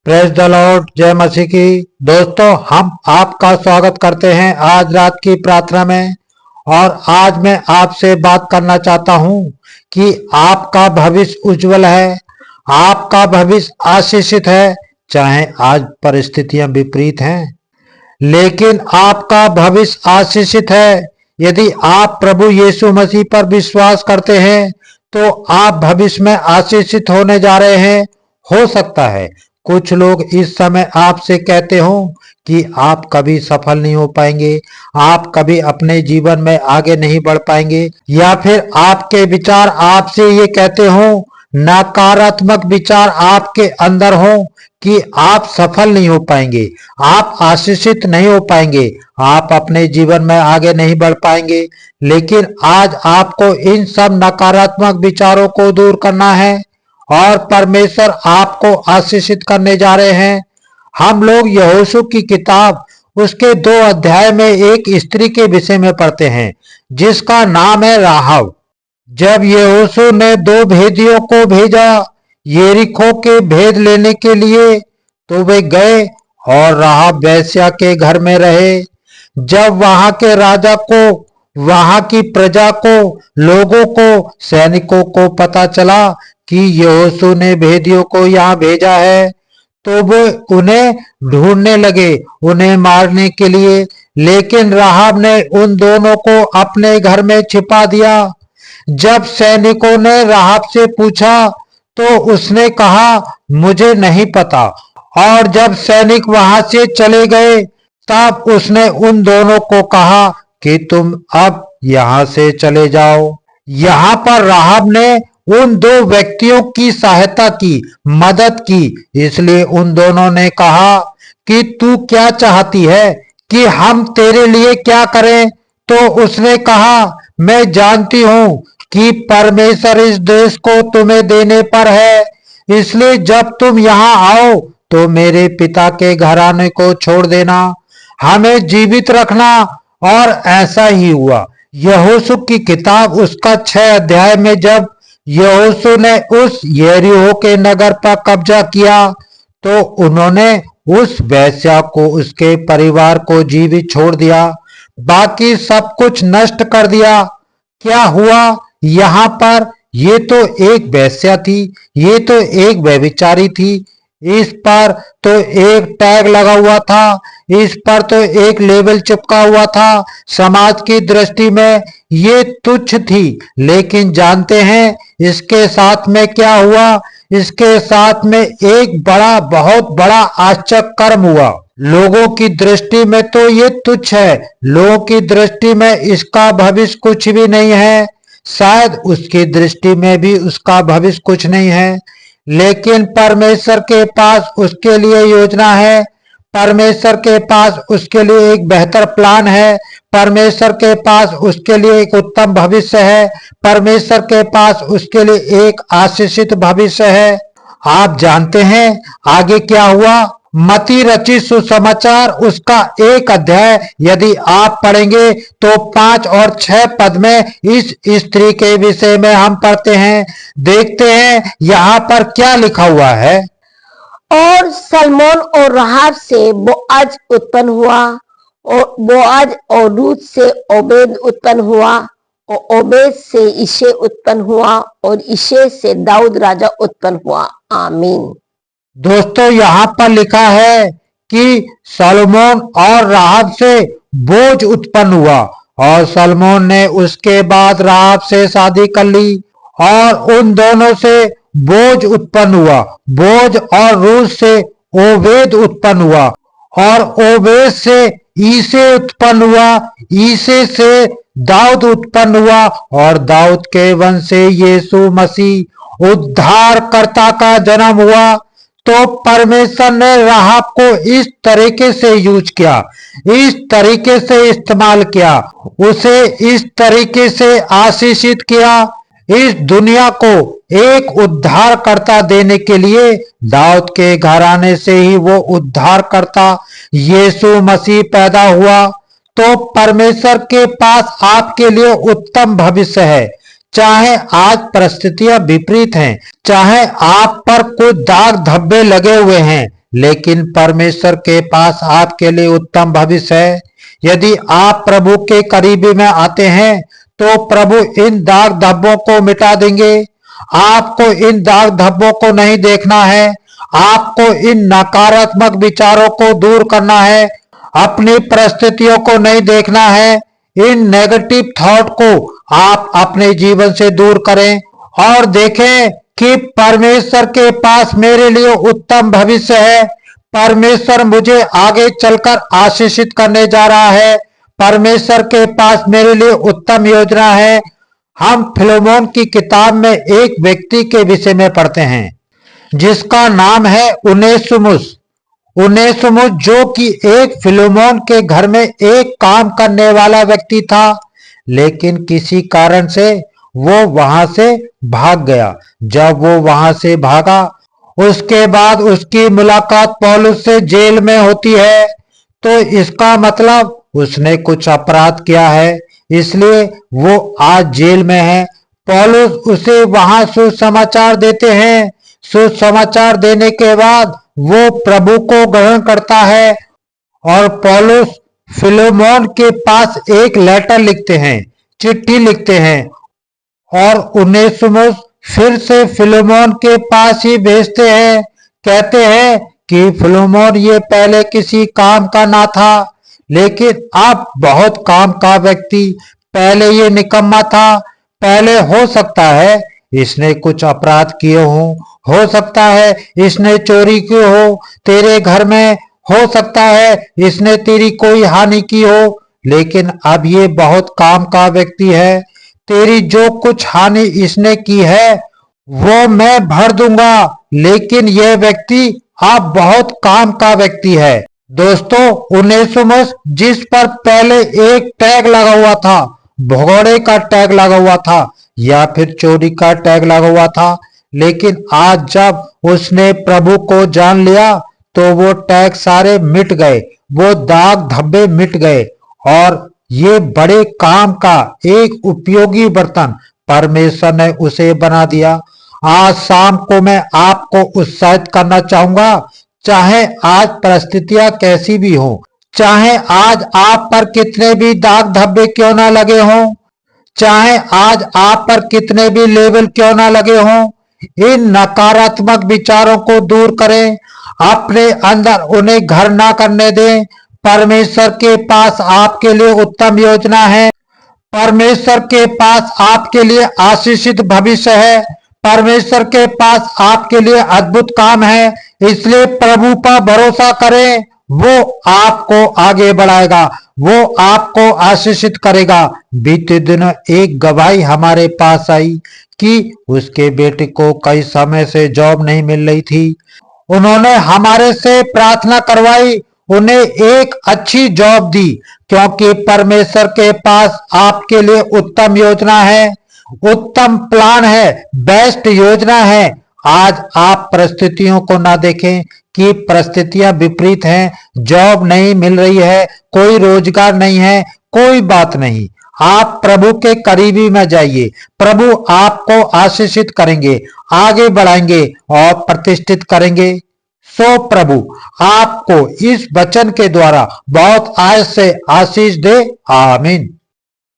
Praise the Lord, जय मसीह की। दोस्तों, हम आपका स्वागत करते हैं आज रात की प्रार्थना में। और आज मैं आपसे बात करना चाहता हूं कि आपका भविष्य उज्जवल है, आपका भविष्य आशीषित है। चाहे आज परिस्थितियां विपरीत हैं, लेकिन आपका भविष्य आशीषित है। यदि आप प्रभु यीशु मसीह पर विश्वास करते हैं तो आप भविष्य में आशीषित होने जा रहे हैं। हो सकता है कुछ लोग इस समय आपसे कहते हो कि आप कभी सफल नहीं हो पाएंगे, आप कभी अपने जीवन में आगे नहीं बढ़ पाएंगे, या फिर आपके विचार आपसे ये कहते हो, नकारात्मक विचार आपके अंदर हो कि आप सफल नहीं हो पाएंगे, आप आशीषित नहीं हो पाएंगे, आप अपने जीवन में आगे नहीं बढ़ पाएंगे। लेकिन आज आपको इन सब नकारात्मक विचारों को दूर करना है और परमेश्वर आपको आशीषित करने जा रहे हैं। हम लोग यहोशू की किताब उसके 2 अध्याय में एक स्त्री के विषय में पढ़ते हैं जिसका नाम है राहाब। जब यहोशू ने 2 भेदियों को भेजा यरीहो के भेद लेने के लिए, तो वे गए और राहाब वेश्या के घर में रहे। जब वहां के राजा को, वहां की प्रजा को, लोगों को, सैनिकों को पता चला कि यहोशू ने भेदियों को यहाँ भेजा है, तो वो उन्हें ढूंढने लगे, उन्हें मारने के लिए। लेकिन राहाब ने उन दोनों को अपने घर में छिपा दिया। जब सैनिकों ने राहाब से पूछा तो उसने कहा, मुझे नहीं पता। और जब सैनिक वहां से चले गए तब उसने उन दोनों को कहा कि तुम अब यहां से चले जाओ। यहाँ पर राहाब ने उन 2 व्यक्तियों की सहायता की, मदद की। इसलिए उन दोनों ने कहा कि तू क्या चाहती है कि हम तेरे लिए क्या करें? तो उसने कहा, मैं जानती हूं कि परमेश्वर इस देश को तुम्हें देने पर है, इसलिए जब तुम यहाँ आओ तो मेरे पिता के घराने को छोड़ देना, हमें जीवित रखना। और ऐसा ही हुआ। यहोशू की किताब उसका 6 अध्याय में जब यहोशू ने उस यरीहो के नगर पर कब्जा किया तो उन्होंने उस वेश्या को, उसके परिवार को जीवित छोड़ दिया, बाकी सब कुछ नष्ट कर दिया। क्या हुआ यहाँ पर? ये तो एक वेश्या थी, ये तो एक व्यभिचारी थी, इस पर तो एक टैग लगा हुआ था, इस पर तो एक लेबल चिपका हुआ था। समाज की दृष्टि में ये तुच्छ थी, लेकिन जानते हैं इसके साथ में क्या हुआ? इसके साथ में एक बड़ा, बहुत बड़ा आश्चर्य कर्म हुआ। लोगों की दृष्टि में तो ये तुच्छ है, लोगों की दृष्टि में इसका भविष्य कुछ भी नहीं है, शायद उसकी दृष्टि में भी उसका भविष्य कुछ नहीं है, लेकिन परमेश्वर के पास उसके लिए योजना है, परमेश्वर के पास उसके लिए एक बेहतर प्लान है, परमेश्वर के पास उसके लिए एक उत्तम भविष्य है, परमेश्वर के पास उसके लिए एक आशीषित भविष्य है। आप जानते हैं आगे क्या हुआ? मती रचित सुसमाचार उसका 1 अध्याय यदि आप पढ़ेंगे तो 5 और 6 पद में इस स्त्री के विषय में हम पढ़ते हैं। देखते हैं यहाँ पर क्या लिखा हुआ है। और सलमोन और राहाब से बोआज उत्पन्न हुआ, और बोआज और रूत से ओबेद उत्पन्न हुआ, और ओबेद से इशे उत्पन्न हुआ, और इशे से दाऊद राजा उत्पन्न हुआ। आमीन। दोस्तों, यहाँ पर लिखा है कि सलमोन और राहाब से बोझ उत्पन्न हुआ, और सलमोन ने उसके बाद राहाब से शादी कर ली, और उन दोनों से बोझ उत्पन्न हुआ। बोझ और रूत से ओबेद उत्पन्न हुआ, और ओबेद से ईसे उत्पन्न हुआ, ईसे से दाऊद उत्पन्न हुआ, और दाऊद के वंश से यीशु मसीह उद्धारकर्ता का जन्म हुआ। तो परमेश्वर ने राहाब को इस तरीके से यूज किया, इस तरीके से इस्तेमाल किया, उसे इस तरीके से आशीषित किया। इस दुनिया को एक उद्धारकर्ता देने के लिए दाऊद के घराने से ही वो उद्धारकर्ता यीशु मसीह पैदा हुआ। तो परमेश्वर के पास आपके लिए उत्तम भविष्य है। चाहे आज परिस्थितियां विपरीत हैं, चाहे आप पर कुछ दाग धब्बे लगे हुए हैं, लेकिन परमेश्वर के पास आपके लिए उत्तम भविष्य है। यदि आप प्रभु के करीबी में आते हैं तो प्रभु इन दाग धब्बों को मिटा देंगे। आपको इन दाग धब्बों को नहीं देखना है, आपको इन नकारात्मक विचारों को दूर करना है, अपनी परिस्थितियों को नहीं देखना है। इन नेगेटिव थॉट को आप अपने जीवन से दूर करें और देखें कि परमेश्वर के पास मेरे लिए उत्तम भविष्य है। परमेश्वर मुझे आगे चलकर आशीषित करने जा रहा है। परमेश्वर के पास मेरे लिए उत्तम योजना है। हम फिलोमोन की किताब में एक व्यक्ति के विषय में पढ़ते हैं जिसका नाम है उनेसिमुस। उनेसिमुस जो कि एक फिलोमोन के घर में एक काम करने वाला व्यक्ति था, लेकिन किसी कारण से वो वहां से भाग गया। जब वो वहां से भागा उसके बाद उसकी मुलाकात पौलुस से जेल में होती है, तो इसका मतलब उसने कुछ अपराध किया है, इसलिए वो आज जेल में है। पौलुस उसे वहां सुसमाचार देते हैं। सुसमाचार देने के बाद वो प्रभु को ग्रहण करता है और पौलुस फिलोमोन के पास एक लेटर लिखते हैं, चिट्ठी लिखते हैं और उनेसिमुस फिर से फिलोमोन के पास ही भेजते हैं। कहते हैं कि फिलोमोन ये पहले किसी काम का ना था, लेकिन अब बहुत काम का व्यक्ति। पहले ये निकम्मा था। पहले हो सकता है इसने कुछ अपराध किए हो सकता है इसने चोरी की हो तेरे घर में, हो सकता है इसने तेरी कोई हानि की हो, लेकिन अब ये बहुत काम का व्यक्ति है। तेरी जो कुछ हानि इसने की है वो मैं भर दूंगा, लेकिन यह व्यक्ति अब बहुत काम का व्यक्ति है। दोस्तों, उनेसिमुस जिस पर पहले एक टैग लगा हुआ था, भगोड़े का टैग लगा हुआ था या फिर चोरी का टैग लगा हुआ था, लेकिन आज जब उसने प्रभु को जान लिया तो वो टैग सारे मिट गए, वो दाग धब्बे मिट गए और ये बड़े काम का एक उपयोगी बर्तन परमेश्वर ने उसे बना दिया। आज शाम को मैं आपको उत्साहित करना चाहूंगा, चाहे आज परिस्थितियां कैसी भी हो, चाहे आज आप पर कितने भी दाग धब्बे क्यों ना लगे हों, चाहे आज आप पर कितने भी लेबल क्यों ना लगे हों, इन नकारात्मक विचारों को दूर करें, अपने अंदर उन्हें घर ना करने दें। परमेश्वर के पास आपके लिए उत्तम योजना है। परमेश्वर के पास आपके लिए आशीषित भविष्य है। परमेश्वर के पास आपके लिए अद्भुत काम है। इसलिए प्रभु पर भरोसा करें, वो आपको आगे बढ़ाएगा, वो आपको आशीषित करेगा। बीते दिनों एक गवाही हमारे पास आई कि उसके बेटे को कई समय से जॉब नहीं मिल रही थी। उन्होंने हमारे से प्रार्थना करवाई, उन्हें एक अच्छी जॉब दी, क्योंकि परमेश्वर के पास आपके लिए उत्तम योजना है, उत्तम प्लान है, बेस्ट योजना है। आज आप परिस्थितियों को ना देखें कि परिस्थितियां विपरीत हैं, जॉब नहीं मिल रही है, कोई रोजगार नहीं है, कोई बात नहीं। आप प्रभु के करीबी में जाइए, प्रभु आपको आशीषित करेंगे, आगे बढ़ाएंगे और प्रतिष्ठित करेंगे। सो प्रभु आपको इस वचन के द्वारा बहुत आज से आशीष दे। आमीन।